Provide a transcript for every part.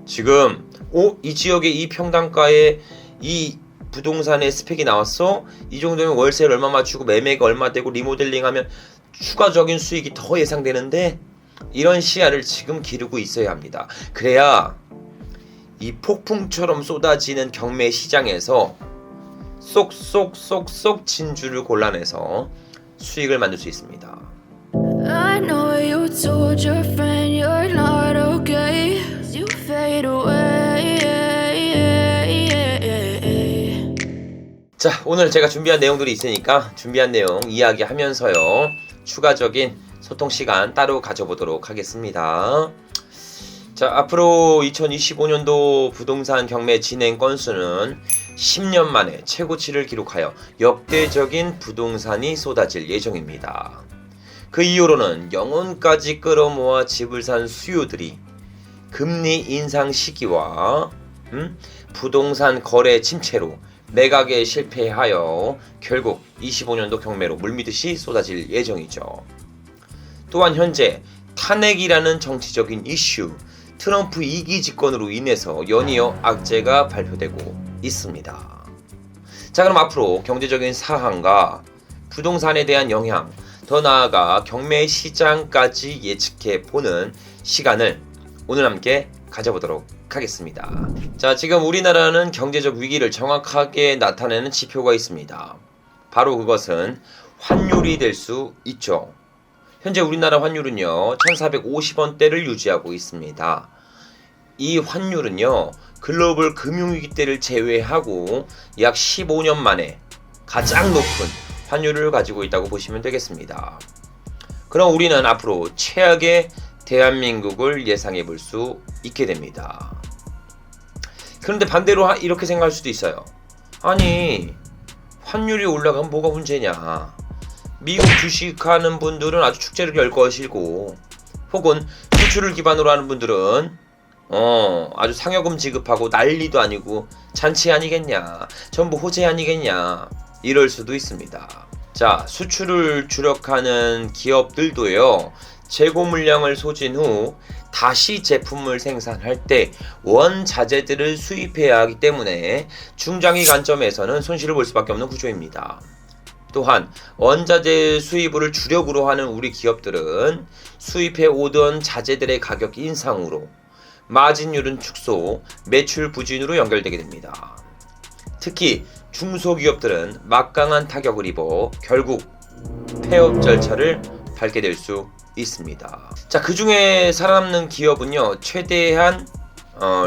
지금 이 지역에 이 평당가에 이 부동산의 스펙이 나왔어? 이 정도면 월세를 얼마 맞추고 매매가 얼마 되고 리모델링하면 추가적인 수익이 더 예상되는데, 이런 시야를 지금 기르고 있어야 합니다. 그래야 이 폭풍처럼 쏟아지는 경매 시장에서 쏙쏙쏙쏙 진주를 골라내서 수익을 만들 수 있습니다. I know you told your friend you're not okay. You fade away. 자, 오늘 제가 준비한 내용들이 있으니까 준비한 내용 이야기하면서요, 추가적인 소통 시간 따로 가져보도록 하겠습니다. 자, 앞으로 2025년도 부동산 경매 진행 건수는 10년 만에 최고치를 기록하여 역대적인 부동산이 쏟아질 예정입니다. 그 이후로는 영혼까지 끌어모아 집을 산 수요들이 금리 인상 시기와 부동산 거래 침체로 매각에 실패하여 결국 25년도 경매로 물밀듯이 쏟아질 예정이죠. 또한 현재 탄핵이라는 정치적인 이슈, 트럼프 2기 집권으로 인해서 연이어 악재가 발표되고 있습니다. 자, 그럼 앞으로 경제적인 사항과 부동산에 대한 영향, 더 나아가 경매 시장까지 예측해 보는 시간을 오늘 함께 가져보도록 하겠습니다. 자, 지금 우리나라는 경제적 위기를 정확하게 나타내는 지표가 있습니다. 바로 그것은 환율이 될 수 있죠. 현재 우리나라 환율은요 1450원대를 유지하고 있습니다. 이 환율은요 글로벌 금융위기 때를 제외하고 약 15년 만에 가장 높은 환율을 가지고 있다고 보시면 되겠습니다. 그럼 우리는 앞으로 최악의 대한민국을 예상해 볼 수 있게 됩니다. 그런데 반대로 이렇게 생각할 수도 있어요. 아니, 환율이 올라가면 뭐가 문제냐. 미국 주식하는 분들은 아주 축제를 열 것이고, 혹은 수출을 기반으로 하는 분들은 아주 상여금 지급하고 난리도 아니고 잔치 아니겠냐, 전부 호재 아니겠냐, 이럴 수도 있습니다. 자, 수출을 주력하는 기업들도요 재고 물량을 소진 후 다시 제품을 생산할 때 원자재들을 수입해야 하기 때문에 중장기 관점에서는 손실을 볼 수밖에 없는 구조입니다. 또한 원자재 수입을 주력으로 하는 우리 기업들은 수입해 오던 자재들의 가격 인상으로 마진율은 축소, 매출 부진으로 연결되게 됩니다. 특히 중소기업들은 막강한 타격을 입어 결국 폐업 절차를 밟게 될 수 있습니다. 자, 그 중에 살아남는 기업은요 최대한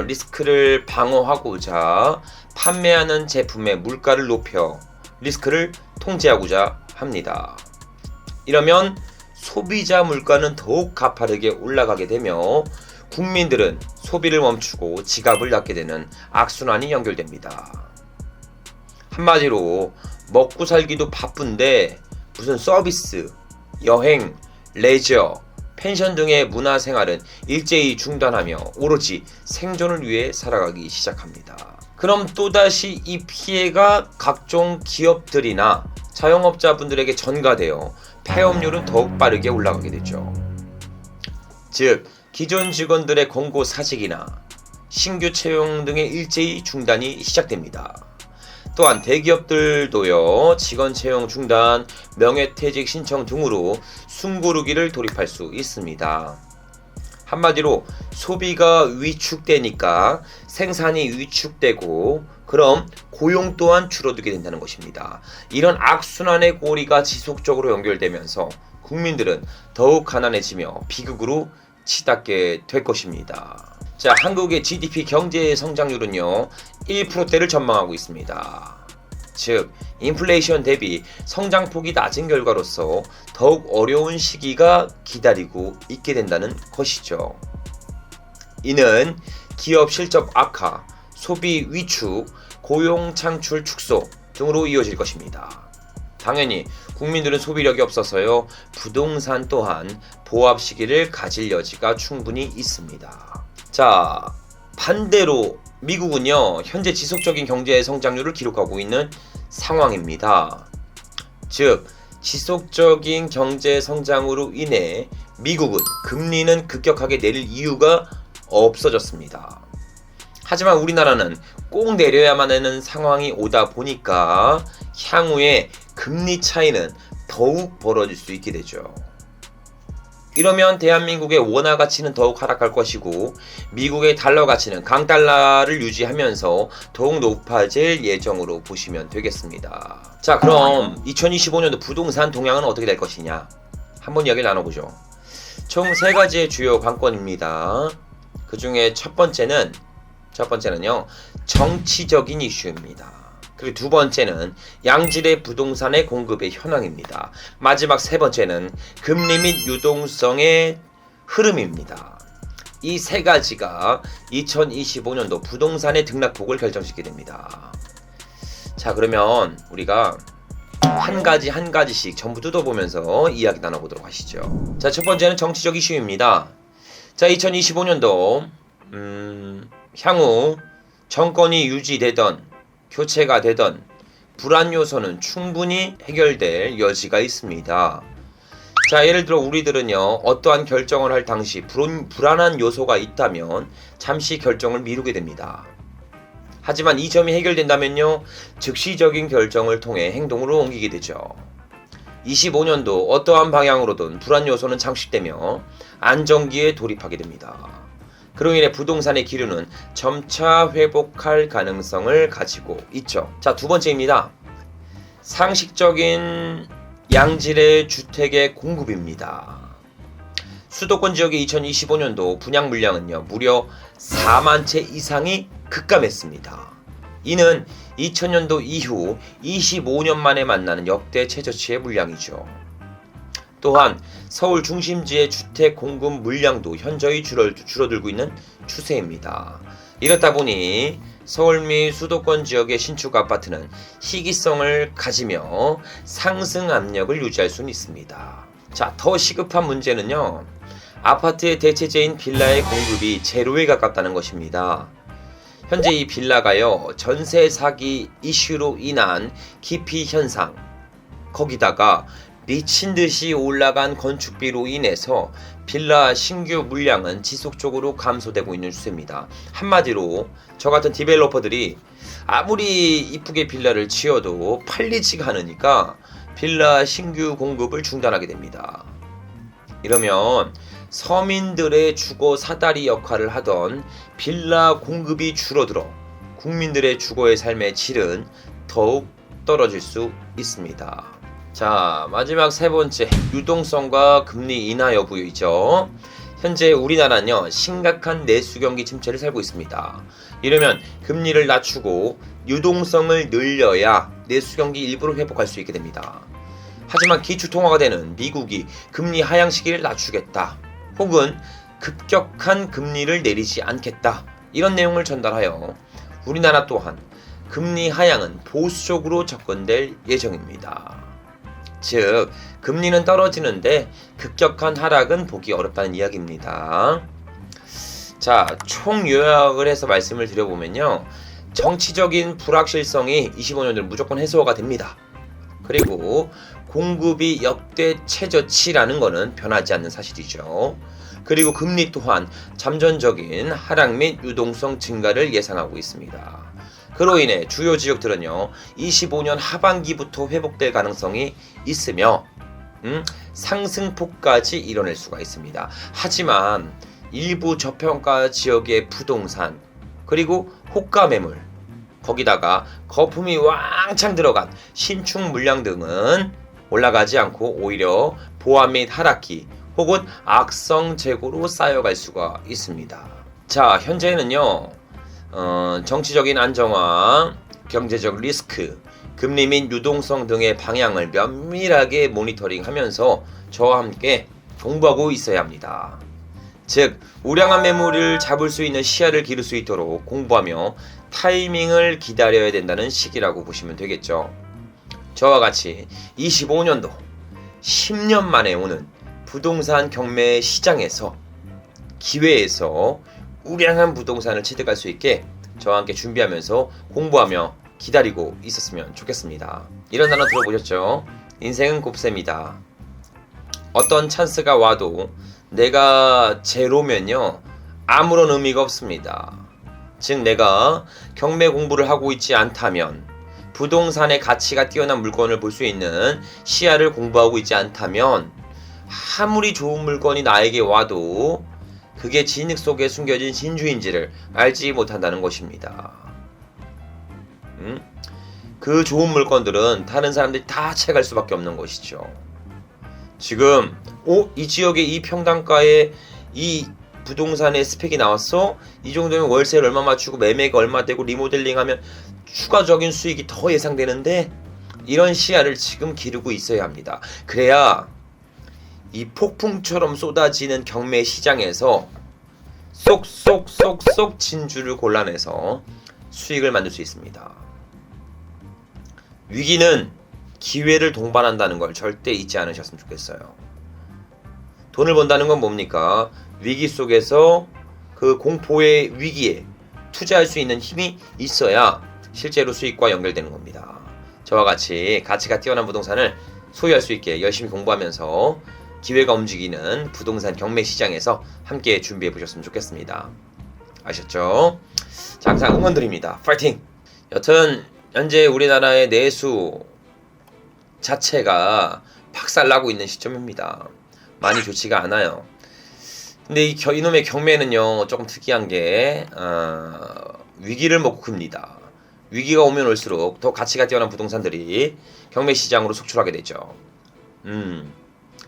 리스크를 방어하고자 판매하는 제품의 물가를 높여 리스크를 통제하고자 합니다. 이러면 소비자 물가는 더욱 가파르게 올라가게 되며 국민들은 소비를 멈추고 지갑을 닫게 되는 악순환이 연결됩니다. 한마디로 먹고 살기도 바쁜데 무슨 서비스, 여행, 레저, 펜션 등의 문화생활은 일제히 중단하며 오로지 생존을 위해 살아가기 시작합니다. 그럼 또다시 이 피해가 각종 기업들이나 자영업자분들에게 전가되어 폐업률은 더욱 빠르게 올라가게 되죠. 즉, 기존 직원들의 공고 사직이나 신규 채용 등의 일제히 중단이 시작됩니다. 또한 대기업들도요 직원 채용 중단, 명예퇴직 신청 등으로 숨고르기를 돌입할 수 있습니다. 한마디로 소비가 위축되니까 생산이 위축되고 그럼 고용 또한 줄어들게 된다는 것입니다. 이런 악순환의 고리가 지속적으로 연결되면서 국민들은 더욱 가난해지며 비극으로 치닫게 될 것입니다. 자, 한국의 GDP 경제 성장률은요 1%대를 전망하고 있습니다. 즉, 인플레이션 대비 성장폭이 낮은 결과로서 더욱 어려운 시기가 기다리고 있게 된다는 것이죠. 이는 기업 실적 악화, 소비 위축, 고용 창출 축소 등으로 이어질 것입니다. 당연히 국민들은 소비력이 없어서요 부동산 또한 보합 시기를 가질 여지가 충분히 있습니다. 자, 반대로 미국은요 현재 지속적인 경제 성장률을 기록하고 있는 상황입니다. 즉, 지속적인 경제 성장으로 인해 미국은 금리는 급격하게 내릴 이유가 없어졌습니다. 하지만 우리나라는 꼭 내려야만 하는 상황이 오다 보니까 향후에 금리 차이는 더욱 벌어질 수 있게 되죠. 이러면 대한민국의 원화 가치는 더욱 하락할 것이고 미국의 달러 가치는 강달러를 유지하면서 더욱 높아질 예정으로 보시면 되겠습니다. 자, 그럼 2025년도 부동산 동향은 어떻게 될 것이냐 한번 이야기를 나눠보죠. 총 3가지의 주요 관건입니다. 그 중에 첫 번째는요 정치적인 이슈입니다. 그리고 두 번째는 양질의 부동산의 공급의 현황입니다. 마지막 세 번째는 금리 및 유동성의 흐름입니다. 이 3가지가 2025년도 부동산의 등락폭을 결정짓게 됩니다. 자, 그러면 우리가 한 가지씩 전부 뜯어보면서 이야기 나눠보도록 하시죠. 자, 첫 번째는 정치적 이슈입니다. 자, 2025년도 향후 정권이 유지되던 교체가 되던 불안 요소는 충분히 해결될 여지가 있습니다. 자, 예를 들어 우리들은요 어떠한 결정을 할 당시 불안한 요소가 있다면 잠시 결정을 미루게 됩니다. 하지만 이 점이 해결된다면요 즉시적인 결정을 통해 행동으로 옮기게 되죠. 25년도 어떠한 방향으로든 불안 요소는 장식되며 안정기에 돌입하게 됩니다. 그로 인해 부동산의 기류는 점차 회복할 가능성을 가지고 있죠. 자, 두 번째입니다. 상식적인 양질의 주택의 공급입니다. 수도권 지역의 2025년도 분양 물량은요 무려 4만 채 이상이 급감했습니다. 이는 2000년도 이후 25년 만에 만나는 역대 최저치의 물량이죠. 또한 서울 중심지의 주택 공급 물량도 현저히 줄어들고 있는 추세입니다. 이렇다 보니 서울 및 수도권 지역의 신축 아파트는 희귀성을 가지며 상승 압력을 유지할 수는 있습니다. 자, 더 시급한 문제는요 아파트의 대체재인 빌라의 공급이 제로에 가깝다는 것입니다. 현재 이 빌라가요 전세 사기 이슈로 인한 기피 현상, 거기다가 미친듯이 올라간 건축비로 인해서 빌라 신규 물량은 지속적으로 감소되고 있는 추세입니다. 한마디로 저 같은 디벨로퍼들이 아무리 이쁘게 빌라를 지어도 팔리지가 않으니까 빌라 신규 공급을 중단하게 됩니다. 이러면 서민들의 주거 사다리 역할을 하던 빌라 공급이 줄어들어 국민들의 주거의 삶의 질은 더욱 떨어질 수 있습니다. 자, 마지막 세 번째, 유동성과 금리 인하 여부이죠. 현재 우리나라는요 심각한 내수 경기 침체를 살고 있습니다. 이러면 금리를 낮추고 유동성을 늘려야 내수 경기 일부를 회복할 수 있게 됩니다. 하지만 기축 통화가 되는 미국이 금리 하향 시기를 낮추겠다, 혹은 급격한 금리를 내리지 않겠다, 이런 내용을 전달하여 우리나라 또한 금리 하향은 보수적으로 접근될 예정입니다. 즉 금리는 떨어지는데 급격한 하락은 보기 어렵다는 이야기입니다. 자, 총 요약을 해서 말씀을 드려보면요 정치적인 불확실성이 25년도는 무조건 해소가 됩니다. 그리고 공급이 역대 최저치라는 것은 변하지 않는 사실이죠. 그리고 금리 또한 잠정적인 하락 및 유동성 증가를 예상하고 있습니다. 그로 인해 주요 지역들은요 25년 하반기부터 회복될 가능성이 있으며 상승폭까지 이뤄낼 수가 있습니다. 하지만 일부 저평가 지역의 부동산, 그리고 호가 매물, 거기다가 거품이 왕창 들어간 신축 물량 등은 올라가지 않고 오히려 보완 및 하락기 혹은 악성 재고로 쌓여갈 수가 있습니다. 자, 현재는요 정치적인 안정화, 경제적 리스크, 금리 및 유동성 등의 방향을 면밀하게 모니터링하면서 저와 함께 공부하고 있어야 합니다. 즉 우량한 매물을 잡을 수 있는 시야를 기를 수 있도록 공부하며 타이밍을 기다려야 된다는 시기라고 보시면 되겠죠. 저와 같이 25년도 10년 만에 오는 부동산 경매 시장에서 기회에서 우량한 부동산을 취득할 수 있게 저와 함께 준비하면서 공부하며 기다리고 있었으면 좋겠습니다. 이런 단어 들어보셨죠? 인생은 곱셈이다. 어떤 찬스가 와도 내가 제로면요 아무런 의미가 없습니다. 즉 내가 경매 공부를 하고 있지 않다면, 부동산의 가치가 뛰어난 물건을 볼 수 있는 시야를 공부하고 있지 않다면, 아무리 좋은 물건이 나에게 와도 그게 진흙 속에 숨겨진 진주인지를 알지 못한다는 것입니다. 그 좋은 물건들은 다른 사람들이 다 채갈 수밖에 없는 것이죠. 지금 이 지역에 이 평당가에 이 부동산의 스펙이 나왔어? 이 정도면 월세를 얼마 맞추고 매매가 얼마 되고 리모델링하면 추가적인 수익이 더 예상되는데, 이런 시야를 지금 기르고 있어야 합니다. 그래야 이 폭풍처럼 쏟아지는 경매 시장에서 쏙쏙쏙쏙 진주를 골라내서 수익을 만들 수 있습니다. 위기는 기회를 동반한다는 걸 절대 잊지 않으셨으면 좋겠어요. 돈을 번다는 건 뭡니까? 위기 속에서 그 공포의 위기에 투자할 수 있는 힘이 있어야 실제로 수익과 연결되는 겁니다. 저와 같이 가치가 뛰어난 부동산을 소유할 수 있게 열심히 공부하면서 기회가 움직이는 부동산 경매 시장에서 함께 준비해 보셨으면 좋겠습니다. 아셨죠? 자, 항상 응원드립니다. 파이팅! 여튼 현재 우리나라의 내수 자체가 박살나고 있는 시점입니다. 많이 좋지가 않아요. 근데 이놈의 경매는요, 조금 특이한 게 위기를 먹고 큽니다. 위기가 오면 올수록 더 가치가 뛰어난 부동산들이 경매 시장으로 속출하게 되죠.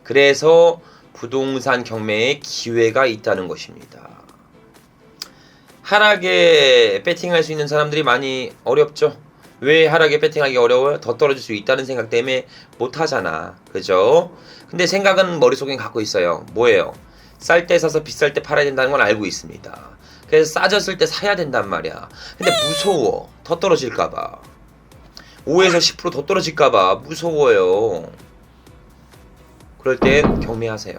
그래서 부동산 경매에 기회가 있다는 것입니다. 하락에 배팅할 수 있는 사람들이 많이 어렵죠. 왜 하락에 배팅하기 어려워요? 더 떨어질 수 있다는 생각 때문에 못하잖아. 그죠? 근데 생각은 머릿속에 갖고 있어요. 뭐예요? 쌀 때 사서 비쌀 때 팔아야 된다는 건 알고 있습니다. 그래서 싸졌을 때 사야 된단 말이야. 근데 무서워. 더 떨어질까봐. 5에서 10% 더 떨어질까봐 무서워요. 그럴 땐 경매하세요.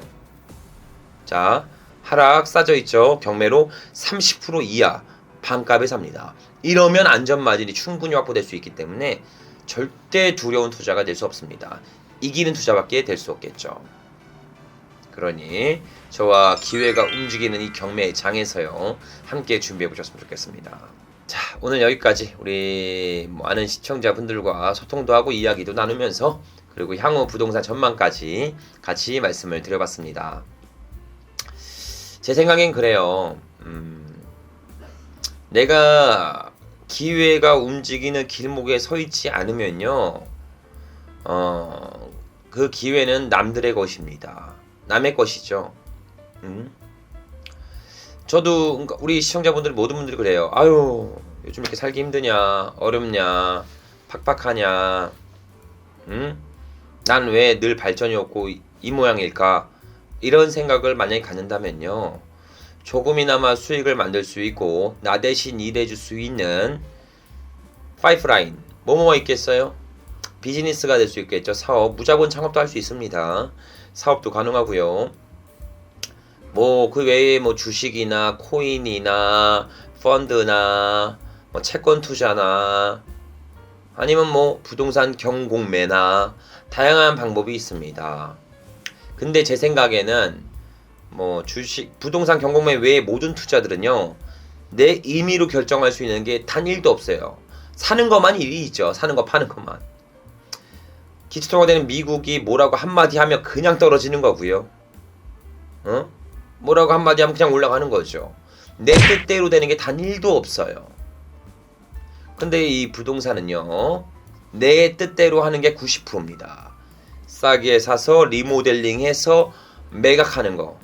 자, 하락 싸져있죠. 경매로 30% 이하 반값에 삽니다. 이러면 안전마진이 충분히 확보될 수 있기 때문에 절대 두려운 투자가 될 수 없습니다. 이기는 투자밖에 될 수 없겠죠. 그러니 저와 기회가 움직이는 이 경매 장에서요, 함께 준비해 보셨으면 좋겠습니다. 자, 오늘 여기까지 우리 많은 시청자분들과 소통도 하고 이야기도 나누면서, 그리고 향후 부동산 전망까지 같이 말씀을 드려봤습니다. 제 생각엔 그래요. 내가 기회가 움직이는 길목에 서 있지 않으면요, 그 기회는 남들의 것입니다. 남의 것이죠. 저도, 그러니까 우리 시청자분들 모든 분들이 그래요. 아유, 요즘 이렇게 살기 힘드냐, 어렵냐, 팍팍하냐, 난 왜 늘 발전이 없고 이 모양일까? 이런 생각을 만약에 갖는다면요, 조금이나마 수익을 만들 수 있고 나 대신 일해줄 수 있는 파이프라인 뭐뭐가 있겠어요? 비즈니스가 될 수 있겠죠. 사업, 무자본 창업도 할 수 있습니다. 사업도 가능하고요. 뭐 그 외에 뭐 주식이나 코인이나 펀드나 뭐 채권 투자나 아니면 뭐 부동산 경공매나 다양한 방법이 있습니다. 근데 제 생각에는 뭐 주식, 부동산 경공매 외의 모든 투자들은요, 내 임의로 결정할 수 있는 게 단 1도 없어요. 사는 것만 일이 있죠. 사는 거 파는 것만. 기초통화되는 미국이 뭐라고 한마디 하면 그냥 떨어지는 거고요. 뭐라고 한마디 하면 그냥 올라가는 거죠. 내 뜻대로 되는 게 단 1도 없어요. 근데 이 부동산은요, 내 뜻대로 하는 게 90%입니다. 싸게 사서 리모델링해서 매각하는 거,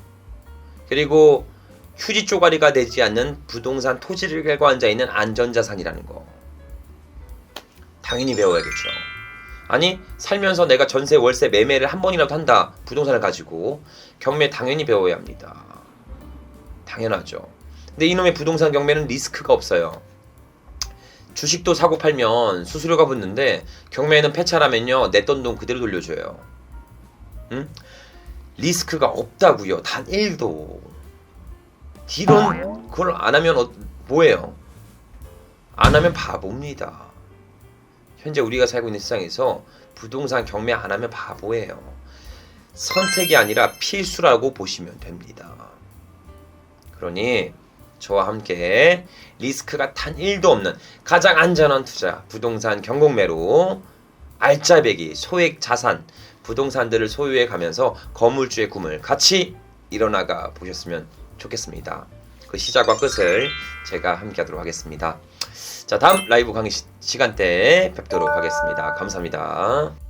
그리고 휴지 쪼가리가 되지 않는 부동산 토지를 갈고 앉아있는 안전자산이라는 거 당연히 배워야겠죠. 아니, 살면서 내가 전세, 월세, 매매를 한 번이라도 한다, 부동산을 가지고, 경매 당연히 배워야 합니다. 당연하죠. 근데 이놈의 부동산 경매는 리스크가 없어요. 주식도 사고 팔면 수수료가 붙는데, 경매는 폐차라면요, 냈던 돈 그대로 돌려줘요. 리스크가 없다고요. 단 1도. 딜은 그걸 안 하면 뭐예요? 안 하면 바보입니다. 현재 우리가 살고 있는 세상에서 부동산 경매 안 하면 바보예요. 선택이 아니라 필수라고 보시면 됩니다. 그러니 저와 함께 리스크가 단 1도 없는 가장 안전한 투자 부동산 경공매로 알짜배기 소액 자산 부동산들을 소유해 가면서 건물주의 꿈을 같이 이뤄나가 보셨으면 좋겠습니다. 그 시작과 끝을 제가 함께 하도록 하겠습니다. 자, 다음 라이브 강의 시간대에 뵙도록 하겠습니다. 감사합니다.